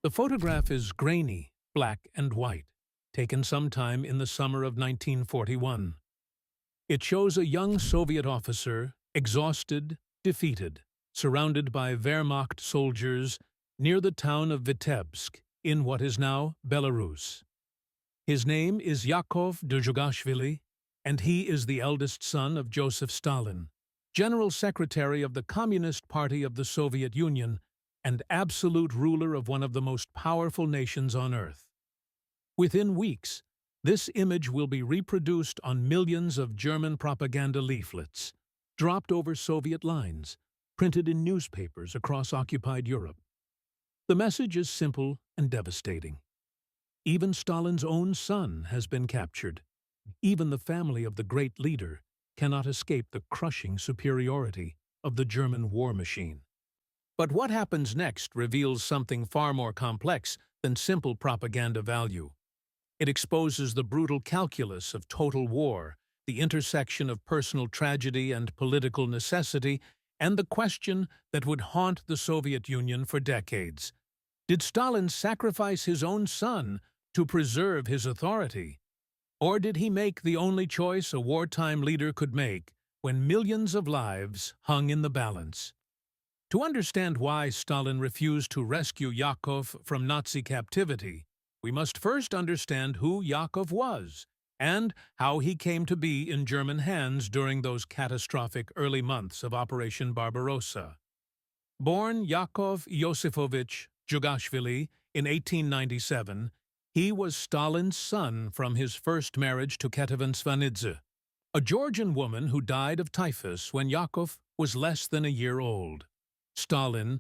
The photograph is grainy, black and white, taken sometime in the summer of 1941. It shows a young Soviet officer, exhausted, defeated, surrounded by Wehrmacht soldiers near the town of Vitebsk in what is now Belarus. His name is Yakov Dzhugashvili, and he is the eldest son of Joseph Stalin, General Secretary of the Communist Party of the Soviet Union and absolute ruler of one of the most powerful nations on earth. Within weeks, this image will be reproduced on millions of German propaganda leaflets, dropped over Soviet lines, printed in newspapers across occupied Europe. The message is simple and devastating. Even Stalin's own son has been captured. Even the family of the great leader cannot escape the crushing superiority of the German war machine. But what happens next reveals something far more complex than simple propaganda value. It exposes the brutal calculus of total war, the intersection of personal tragedy and political necessity, and the question that would haunt the Soviet Union for decades. Did Stalin sacrifice his own son to preserve his authority? Or did he make the only choice a wartime leader could make when millions of lives hung in the balance? To understand why Stalin refused to rescue Yakov from Nazi captivity, we must first understand who Yakov was and how he came to be in German hands during those catastrophic early months of Operation Barbarossa. Born Yakov Yosifovich Dzhugashvili in 1897, he was Stalin's son from his first marriage to Captivity, a Georgian woman who died of typhus when Yakov was less than a year old. Stalin,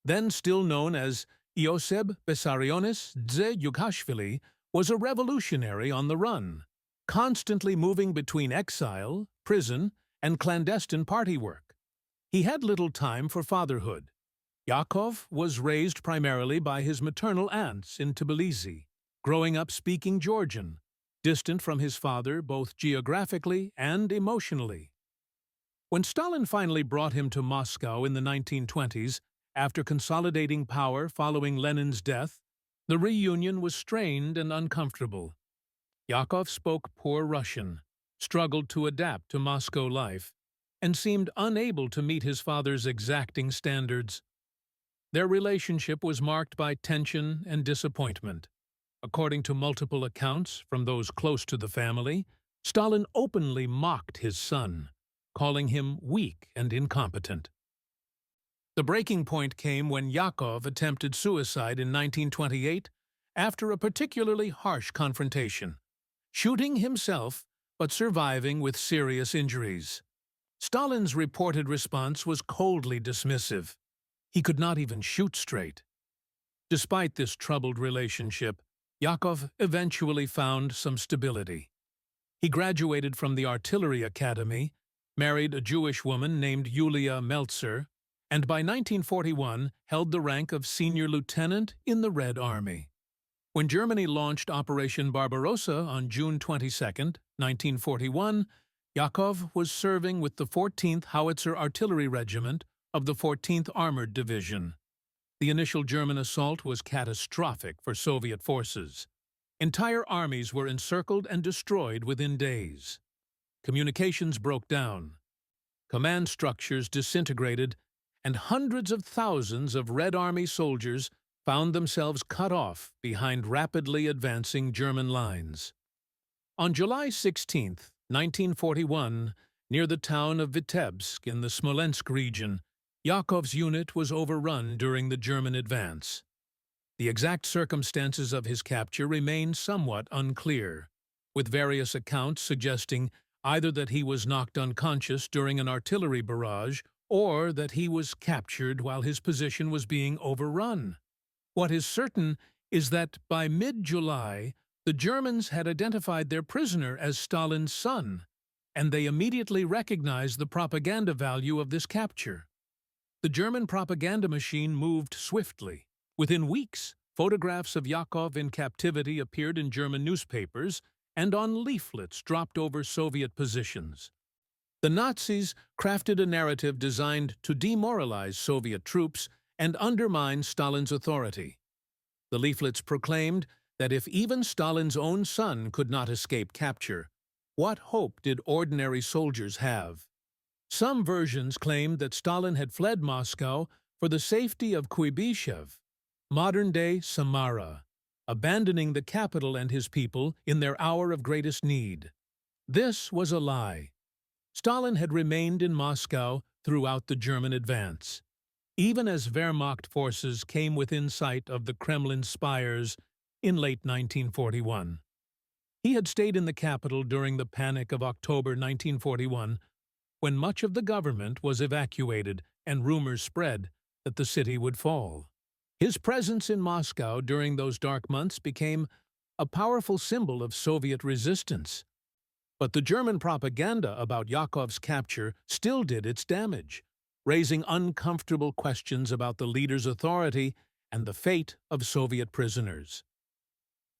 then still known as Joseph Dzhugashvili, was a revolutionary on the run, constantly moving between exile, prison, and clandestine party work. He had little time for fatherhood. Yakov was raised primarily by his maternal aunts in Tbilisi, growing up speaking Georgian, distant from his father both geographically and emotionally. When Stalin finally brought him to Moscow in the 1920s, after consolidating power following Lenin's death, the reunion was strained and uncomfortable. Yakov spoke poor Russian, struggled to adapt to Moscow life, and seemed unable to meet his father's exacting standards. Their relationship was marked by tension and disappointment. According to multiple accounts from those close to the family, Stalin openly mocked his son, calling him weak and incompetent. The breaking point came when Yakov attempted suicide in 1928 after a particularly harsh confrontation, shooting himself but surviving with serious injuries. Stalin's reported response was coldly dismissive. He could not even shoot straight. Despite this troubled relationship, Yakov eventually found some stability. He graduated from the Artillery Academy, married a Jewish woman named Yulia Meltzer, and by 1941 held the rank of senior lieutenant in the Red Army. When Germany launched Operation Barbarossa on June 22, 1941, Yakov was serving with the 14th Howitzer Artillery Regiment of the 14th Armored Division. The initial German assault was catastrophic for Soviet forces. Entire armies were encircled and destroyed within days. Communications broke down. Command structures disintegrated, and hundreds of thousands of Red Army soldiers found themselves cut off behind rapidly advancing German lines. On July 16, 1941, near the town of Vitebsk in the Smolensk region, Yakov's unit was overrun during the German advance. The exact circumstances of his capture remain somewhat unclear, with various accounts suggesting either that he was knocked unconscious during an artillery barrage or that he was captured while his position was being overrun. What is certain is that by mid-July, the Germans had identified their prisoner as Stalin's son, and they immediately recognized the propaganda value of this capture. The German propaganda machine moved swiftly. Within weeks, photographs of Yakov in captivity appeared in German newspapers and on leaflets dropped over Soviet positions. The Nazis crafted a narrative designed to demoralize Soviet troops and undermine Stalin's authority. The leaflets proclaimed that if even Stalin's own son could not escape capture, what hope did ordinary soldiers have? Some versions claimed that Stalin had fled Moscow for the safety of Kuibyshev, modern-day Samara, abandoning the capital and his people in their hour of greatest need. This was a lie. Stalin had remained in Moscow throughout the German advance, even as Wehrmacht forces came within sight of the Kremlin spires in late 1941. He had stayed in the capital during the Panic of October 1941, when much of the government was evacuated and rumors spread that the city would fall. His presence in Moscow during those dark months became a powerful symbol of Soviet resistance. But the German propaganda about Yakov's capture still did its damage, raising uncomfortable questions about the leader's authority and the fate of Soviet prisoners.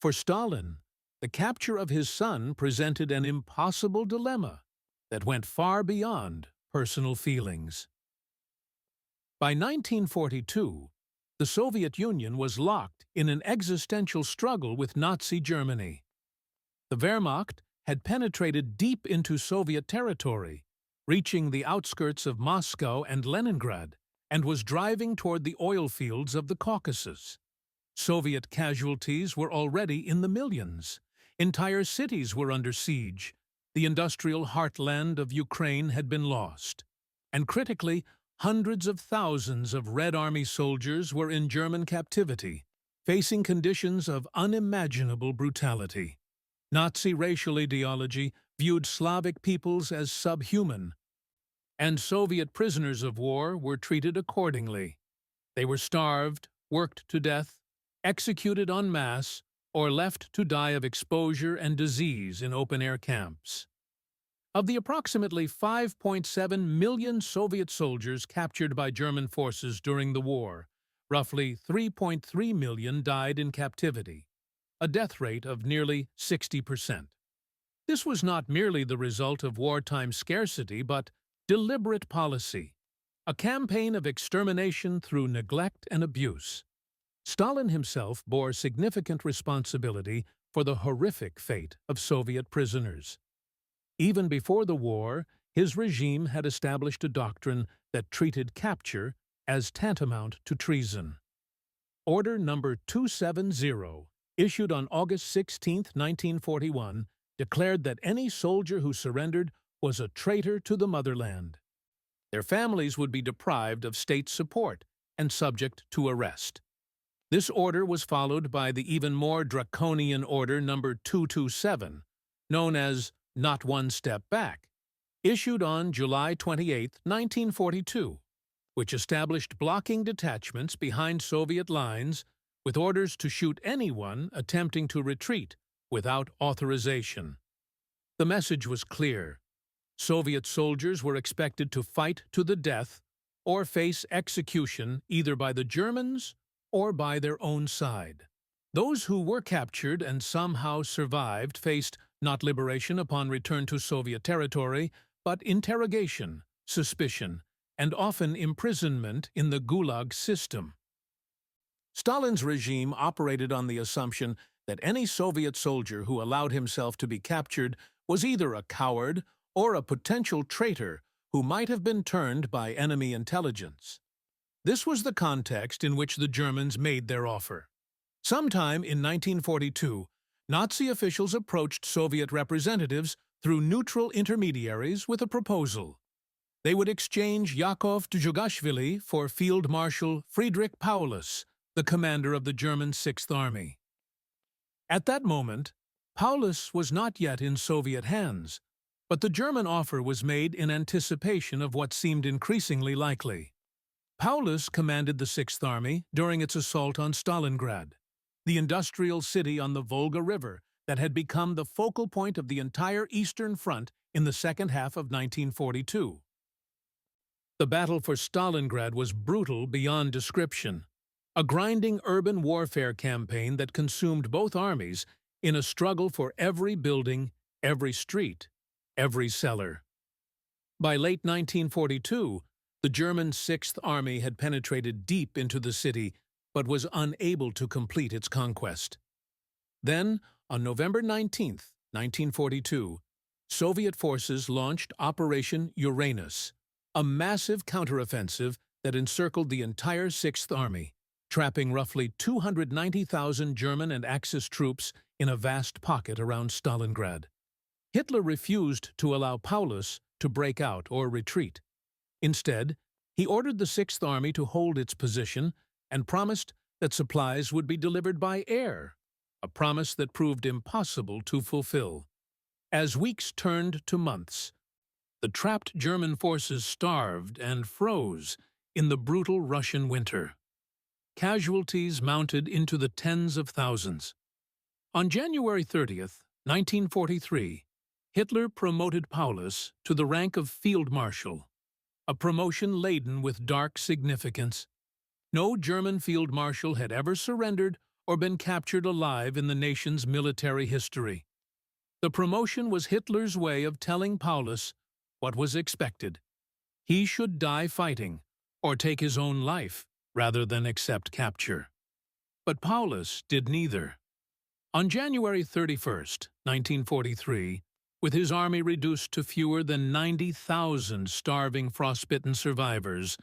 For Stalin, the capture of his son presented an impossible dilemma that went far beyond personal feelings. By 1942, the Soviet Union was locked in an existential struggle with Nazi Germany. The Wehrmacht had penetrated deep into Soviet territory, reaching the outskirts of Moscow and Leningrad, and was driving toward the oil fields of the Caucasus. Soviet casualties were already in the millions. Entire cities were under siege. The industrial heartland of Ukraine had been lost. And critically, hundreds of thousands of Red Army soldiers were in German captivity, facing conditions of unimaginable brutality. Nazi racial ideology viewed Slavic peoples as subhuman, and Soviet prisoners of war were treated accordingly. They were starved, worked to death, executed en masse, or left to die of exposure and disease in open-air camps. Of the approximately 5.7 million Soviet soldiers captured by German forces during the war, roughly 3.3 million died in captivity, a death rate of nearly 60%. This was not merely the result of wartime scarcity, but deliberate policy, a campaign of extermination through neglect and abuse. Stalin himself bore significant responsibility for the horrific fate of Soviet prisoners. Even before the war, his regime had established a doctrine that treated capture as tantamount to treason. Order number 270, issued on August 16, 1941, declared that any soldier who surrendered was a traitor to the motherland. Their families would be deprived of state support and subject to arrest. This order was followed by the even more draconian Order number 227, known as Not One Step Back, issued on July 28, 1942, which established blocking detachments behind Soviet lines with orders to shoot anyone attempting to retreat without authorization. The message was clear. Soviet soldiers were expected to fight to the death or face execution either by the Germans or by their own side. Those who were captured and somehow survived faced not liberation upon return to Soviet territory, but interrogation, suspicion, and often imprisonment in the Gulag system. Stalin's regime operated on the assumption that any Soviet soldier who allowed himself to be captured was either a coward or a potential traitor who might have been turned by enemy intelligence. This was the context in which the Germans made their offer. Sometime in 1942, Nazi officials approached Soviet representatives through neutral intermediaries with a proposal. They would exchange Yakov Dzhugashvili for Field Marshal Friedrich Paulus, the commander of the German Sixth Army. At that moment, Paulus was not yet in Soviet hands, but the German offer was made in anticipation of what seemed increasingly likely. Paulus commanded the Sixth Army during its assault on Stalingrad, the industrial city on the Volga River that had become the focal point of the entire Eastern Front in the second half of 1942. The battle for Stalingrad was brutal beyond description, a grinding urban warfare campaign that consumed both armies in a struggle for every building, every street, every cellar. By late 1942, the German Sixth Army had penetrated deep into the city, but was unable to complete its conquest. Then, on November 19, 1942, Soviet forces launched Operation Uranus, a massive counteroffensive that encircled the entire Sixth Army, trapping roughly 290,000 German and Axis troops in a vast pocket around Stalingrad. Hitler refused to allow Paulus to break out or retreat. Instead, he ordered the Sixth Army to hold its position and promised that supplies would be delivered by air, a promise that proved impossible to fulfill. As weeks turned to months, the trapped German forces starved and froze in the brutal Russian winter. Casualties mounted into the tens of thousands. On January 30th, 1943, Hitler promoted Paulus to the rank of Field Marshal, a promotion laden with dark significance. No German field marshal had ever surrendered or been captured alive in the nation's military history. The promotion was Hitler's way of telling Paulus what was expected. He should die fighting or take his own life rather than accept capture. But Paulus did neither. On January 31st, 1943, with his army reduced to fewer than 90,000 starving, frostbitten survivors,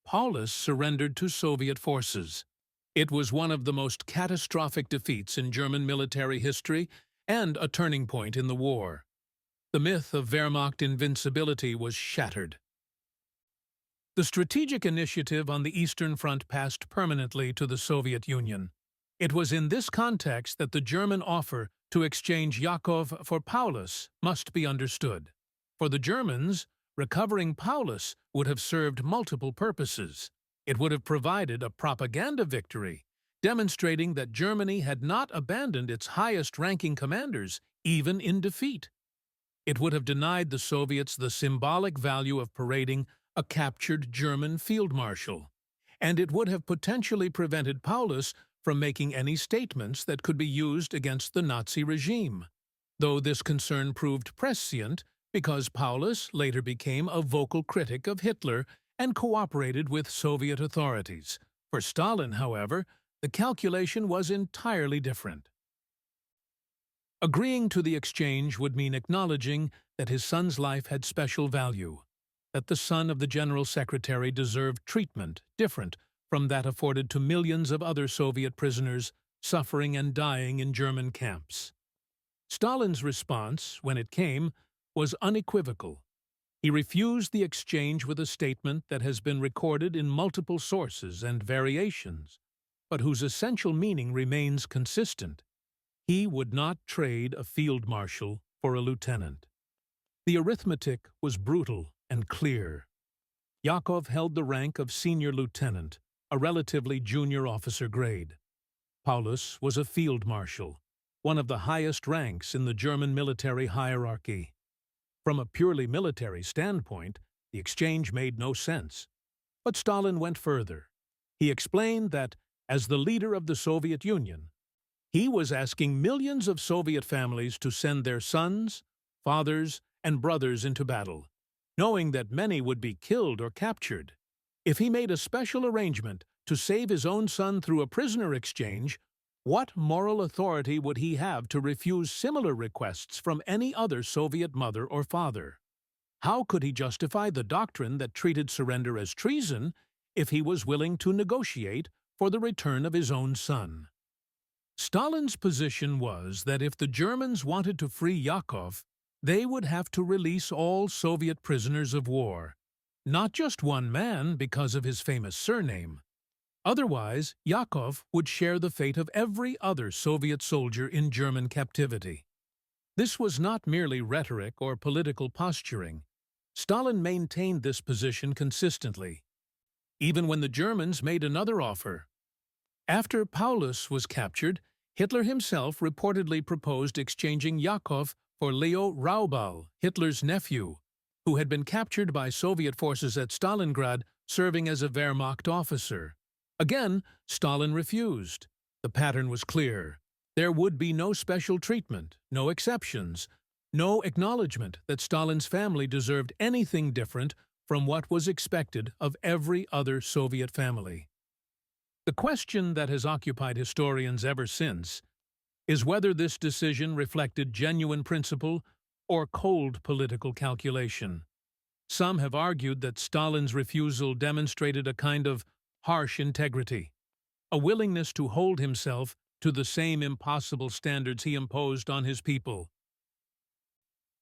Paulus surrendered to Soviet forces. It was one of the most catastrophic defeats in German military history and a turning point in the war. The myth of Wehrmacht invincibility was shattered. The strategic initiative on the Eastern Front passed permanently to the Soviet Union. It was in this context that the German offer to exchange Yakov for Paulus must be understood. For the Germans, recovering Paulus would have served multiple purposes. It would have provided a propaganda victory, demonstrating that Germany had not abandoned its highest-ranking commanders, even in defeat. It would have denied the Soviets the symbolic value of parading a captured German field marshal, and it would have potentially prevented Paulus from making any statements that could be used against the Nazi regime, though this concern proved prescient because Paulus later became a vocal critic of Hitler and cooperated with Soviet authorities. For Stalin, however, the calculation was entirely different. Agreeing to the exchange would mean acknowledging that his son's life had special value, that the son of the General Secretary deserved treatment different from that afforded to millions of other Soviet prisoners suffering and dying in German camps. Stalin's response, when it came, was unequivocal. He refused the exchange with a statement that has been recorded in multiple sources and variations, but whose essential meaning remains consistent. He would not trade a field marshal for a lieutenant. The arithmetic was brutal and clear. Yakov held the rank of senior lieutenant, a relatively junior officer grade. Paulus was a field marshal, one of the highest ranks in the German military hierarchy. From a purely military standpoint, the exchange made no sense. But Stalin went further. He explained that, as the leader of the Soviet Union, he was asking millions of Soviet families to send their sons, fathers, and brothers into battle, knowing that many would be killed or captured. If he made a special arrangement to save his own son through a prisoner exchange, what moral authority would he have to refuse similar requests from any other Soviet mother or father? How could he justify the doctrine that treated surrender as treason if he was willing to negotiate for the return of his own son? Stalin's position was that if the Germans wanted to free Yakov, they would have to release all Soviet prisoners of war, not just one man because of his famous surname. Otherwise, Yakov would share the fate of every other Soviet soldier in German captivity. This was not merely rhetoric or political posturing. Stalin maintained this position consistently, even when the Germans made another offer. After Paulus was captured, Hitler himself reportedly proposed exchanging Yakov for Leo Raubal, Hitler's nephew, who had been captured by Soviet forces at Stalingrad serving as a Wehrmacht officer. Again, Stalin refused. The pattern was clear. There would be no special treatment, no exceptions, no acknowledgement that Stalin's family deserved anything different from what was expected of every other Soviet family. The question that has occupied historians ever since is whether this decision reflected genuine principle or cold political calculation. Some have argued that Stalin's refusal demonstrated a kind of harsh integrity, a willingness to hold himself to the same impossible standards he imposed on his people.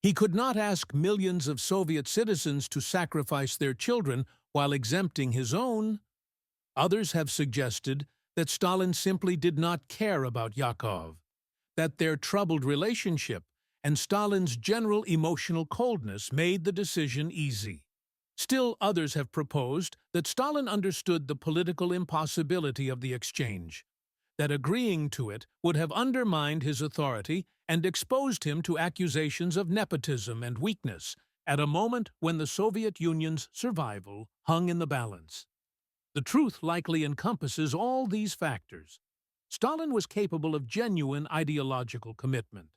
He could not ask millions of Soviet citizens to sacrifice their children while exempting his own. Others have suggested that Stalin simply did not care about Yakov, that their troubled relationship and Stalin's general emotional coldness made the decision easy. Still, others have proposed that Stalin understood the political impossibility of the exchange, that agreeing to it would have undermined his authority and exposed him to accusations of nepotism and weakness at a moment when the Soviet Union's survival hung in the balance. The truth likely encompasses all these factors. Stalin was capable of genuine ideological commitment,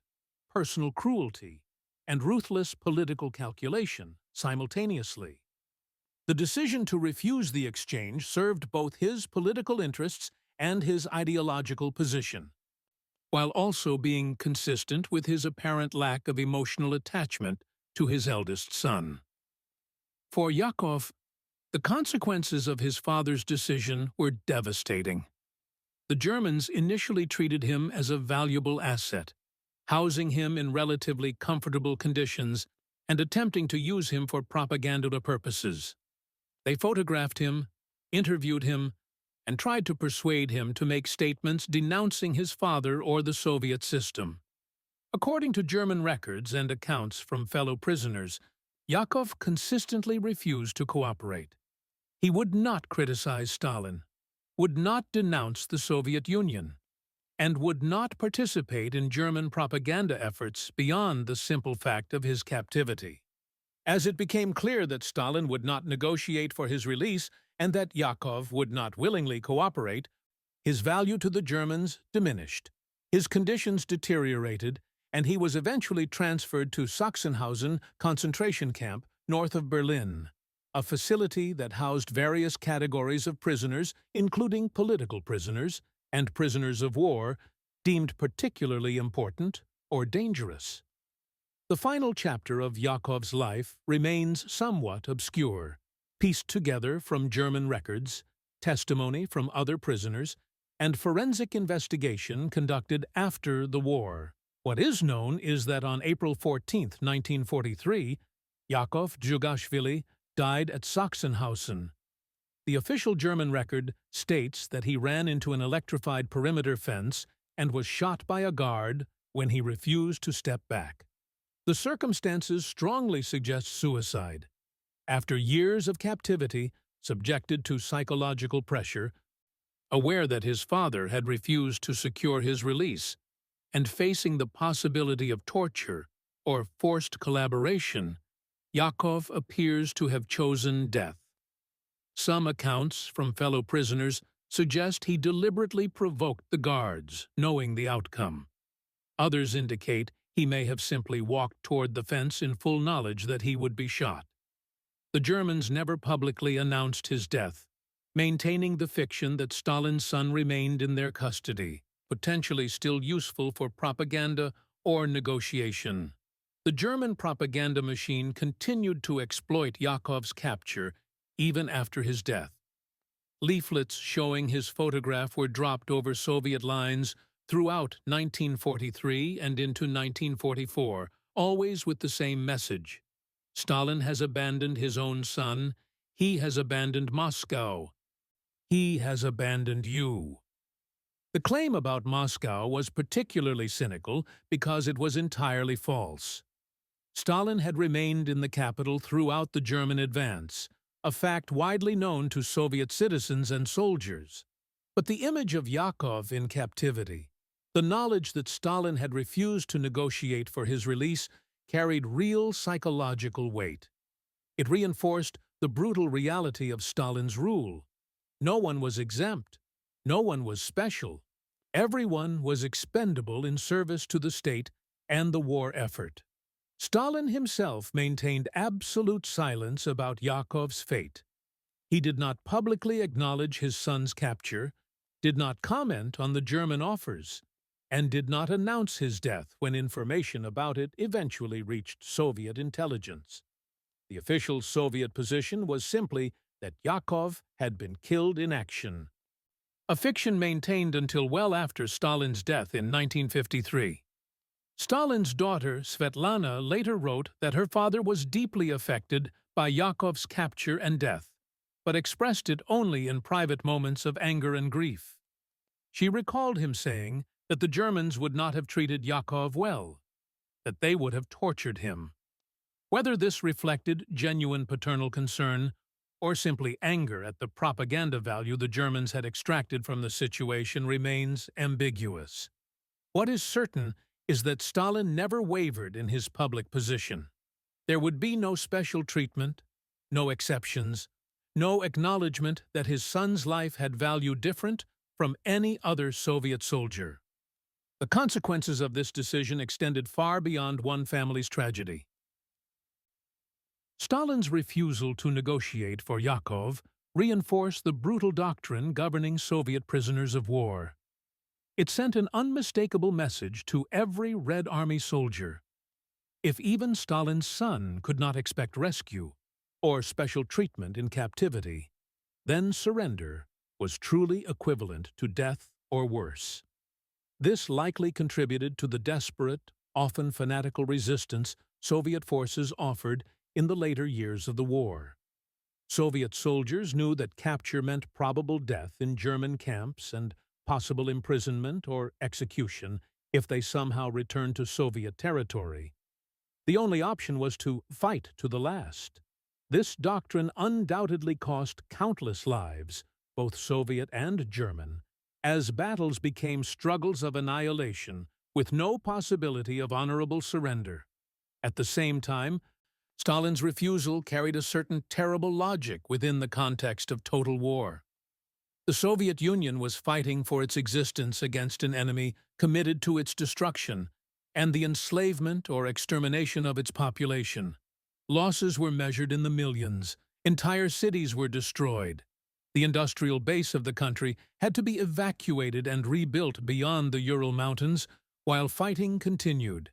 personal cruelty, and ruthless political calculation simultaneously. The decision to refuse the exchange served both his political interests and his ideological position, while also being consistent with his apparent lack of emotional attachment to his eldest son. For Yakov, the consequences of his father's decision were devastating. The Germans initially treated him as a valuable asset, housing him in relatively comfortable conditions and attempting to use him for propaganda purposes. They photographed him, interviewed him, and tried to persuade him to make statements denouncing his father or the Soviet system. According to German records and accounts from fellow prisoners, Yakov consistently refused to cooperate. He would not criticize Stalin, would not denounce the Soviet Union, and would not participate in German propaganda efforts beyond the simple fact of his captivity. As it became clear that Stalin would not negotiate for his release and that Yakov would not willingly cooperate, his value to the Germans diminished. His conditions deteriorated, and he was eventually transferred to Sachsenhausen concentration camp north of Berlin, a facility that housed various categories of prisoners, including political prisoners and prisoners of war, deemed particularly important or dangerous. The final chapter of Yakov's life remains somewhat obscure, pieced together from German records, testimony from other prisoners, and forensic investigation conducted after the war. What is known is that on April 14, 1943, Yakov Dzhugashvili died at Sachsenhausen. The official German record states that he ran into an electrified perimeter fence and was shot by a guard when he refused to step back. The circumstances strongly suggest suicide. After years of captivity, subjected to psychological pressure, aware that his father had refused to secure his release, and facing the possibility of torture or forced collaboration, Yakov appears to have chosen death. Some accounts from fellow prisoners suggest he deliberately provoked the guards, knowing the outcome. Others indicate he may have simply walked toward the fence in full knowledge that he would be shot. The Germans never publicly announced his death, maintaining the fiction that Stalin's son remained in their custody, potentially still useful for propaganda or negotiation. The German propaganda machine continued to exploit Yakov's capture even after his death. Leaflets showing his photograph were dropped over Soviet lines throughout 1943 and into 1944, always with the same message. Stalin has abandoned his own son. He has abandoned Moscow. He has abandoned you. The claim about Moscow was particularly cynical because it was entirely false. Stalin had remained in the capital throughout the German advance, a fact widely known to Soviet citizens and soldiers. But the image of Yakov in captivity, the knowledge that Stalin had refused to negotiate for his release, carried real psychological weight. It reinforced the brutal reality of Stalin's rule. No one was exempt. No one was special. Everyone was expendable in service to the state and the war effort. Stalin himself maintained absolute silence about Yakov's fate. He did not publicly acknowledge his son's capture, did not comment on the German offers, and did not announce his death when information about it eventually reached Soviet intelligence. The official Soviet position was simply that Yakov had been killed in action, a fiction maintained until well after Stalin's death in 1953. Stalin's daughter, Svetlana, later wrote that her father was deeply affected by Yakov's capture and death, but expressed it only in private moments of anger and grief. She recalled him saying that the Germans would not have treated Yakov well, that they would have tortured him. Whether this reflected genuine paternal concern or simply anger at the propaganda value the Germans had extracted from the situation remains ambiguous. What is certain is that Stalin never wavered in his public position. There would be no special treatment, no exceptions, no acknowledgement that his son's life had value different from any other Soviet soldier. The consequences of this decision extended far beyond one family's tragedy. Stalin's refusal to negotiate for Yakov reinforced the brutal doctrine governing Soviet prisoners of war. It sent an unmistakable message to every Red Army soldier. If even Stalin's son could not expect rescue or special treatment in captivity, then surrender was truly equivalent to death or worse. This likely contributed to the desperate, often fanatical resistance Soviet forces offered in the later years of the war. Soviet soldiers knew that capture meant probable death in German camps and possible imprisonment or execution if they somehow returned to Soviet territory. The only option was to fight to the last. This doctrine undoubtedly cost countless lives, both Soviet and German, as battles became struggles of annihilation with no possibility of honorable surrender. At the same time, Stalin's refusal carried a certain terrible logic within the context of total war. The Soviet Union was fighting for its existence against an enemy committed to its destruction and the enslavement or extermination of its population. Losses were measured in the millions. Entire cities were destroyed. The industrial base of the country had to be evacuated and rebuilt beyond the Ural Mountains while fighting continued.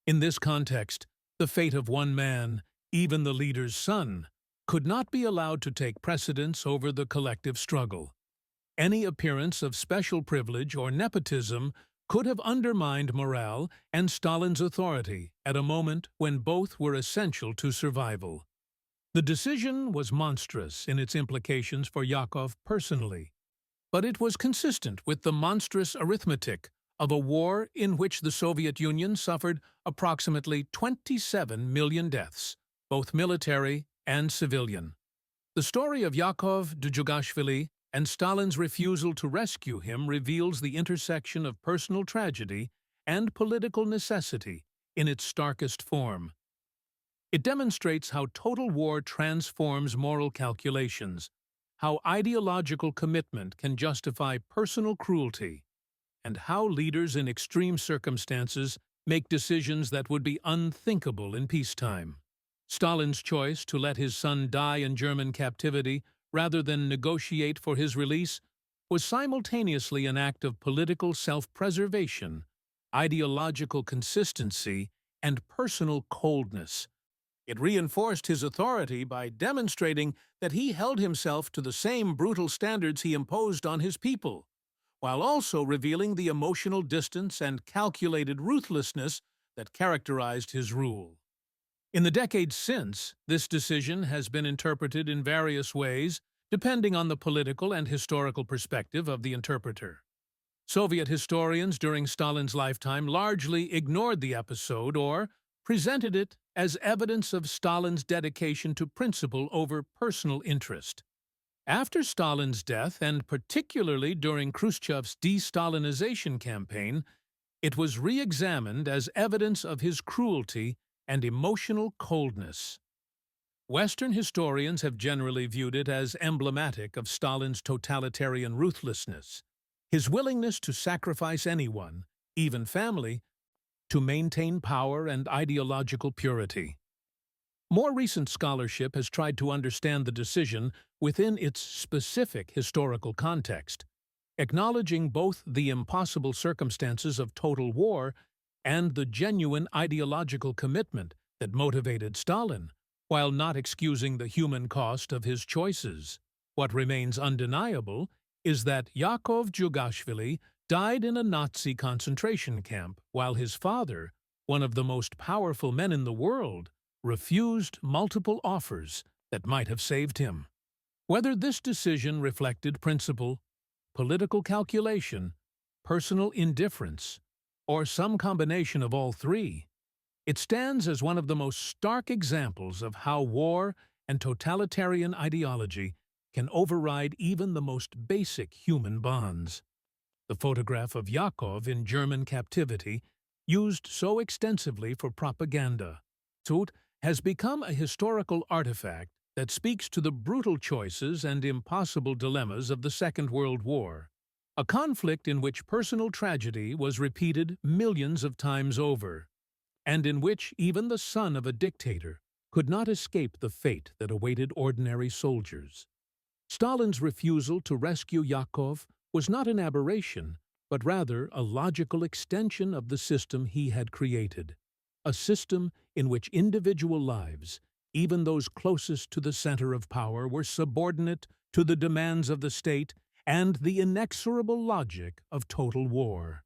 In this context, the fate of one man, even the leader's son, could not be allowed to take precedence over the collective struggle. Any appearance of special privilege or nepotism could have undermined morale and Stalin's authority at a moment when both were essential to survival. The decision was monstrous in its implications for Yakov personally, but it was consistent with the monstrous arithmetic of a war in which the Soviet Union suffered approximately 27 million deaths, both military and civilian. The story of Yakov Dzhugashvili and Stalin's refusal to rescue him reveals the intersection of personal tragedy and political necessity in its starkest form. It demonstrates how total war transforms moral calculations, how ideological commitment can justify personal cruelty, and how leaders in extreme circumstances make decisions that would be unthinkable in peacetime. Stalin's choice to let his son die in German captivity rather than negotiate for his release was simultaneously an act of political self-preservation, ideological consistency, and personal coldness. It reinforced his authority by demonstrating that he held himself to the same brutal standards he imposed on his people, while also revealing the emotional distance and calculated ruthlessness that characterized his rule. In the decades since, this decision has been interpreted in various ways, depending on the political and historical perspective of the interpreter. Soviet historians during Stalin's lifetime largely ignored the episode or presented it as evidence of Stalin's dedication to principle over personal interest. After Stalin's death, and particularly during Khrushchev's de-Stalinization campaign, it was re-examined as evidence of his cruelty and emotional coldness. Western historians have generally viewed it as emblematic of Stalin's totalitarian ruthlessness, his willingness to sacrifice anyone, even family, to maintain power and ideological purity. More recent scholarship has tried to understand the decision within its specific historical context. acknowledging both the impossible circumstances of total war and the genuine ideological commitment that motivated Stalin, while not excusing the human cost of his choices. What remains undeniable is that Yakov Dzhugashvili died in a Nazi concentration camp, while his father, one of the most powerful men in the world, refused multiple offers that might have saved him. Whether this decision reflected principle, political calculation, personal indifference, or some combination of all three, it stands as one of the most stark examples of how war and totalitarian ideology can override even the most basic human bonds. The photograph of Yakov in German captivity, used so extensively for propaganda, has become a historical artifact that speaks to the brutal choices and impossible dilemmas of the Second World War, a conflict in which personal tragedy was repeated millions of times over, and in which even the son of a dictator could not escape the fate that awaited ordinary soldiers. Stalin's refusal to rescue Yakov was not an aberration, but rather a logical extension of the system he had created, a system in which individual lives, even those closest to the center of power, were subordinate to the demands of the state and the inexorable logic of total war.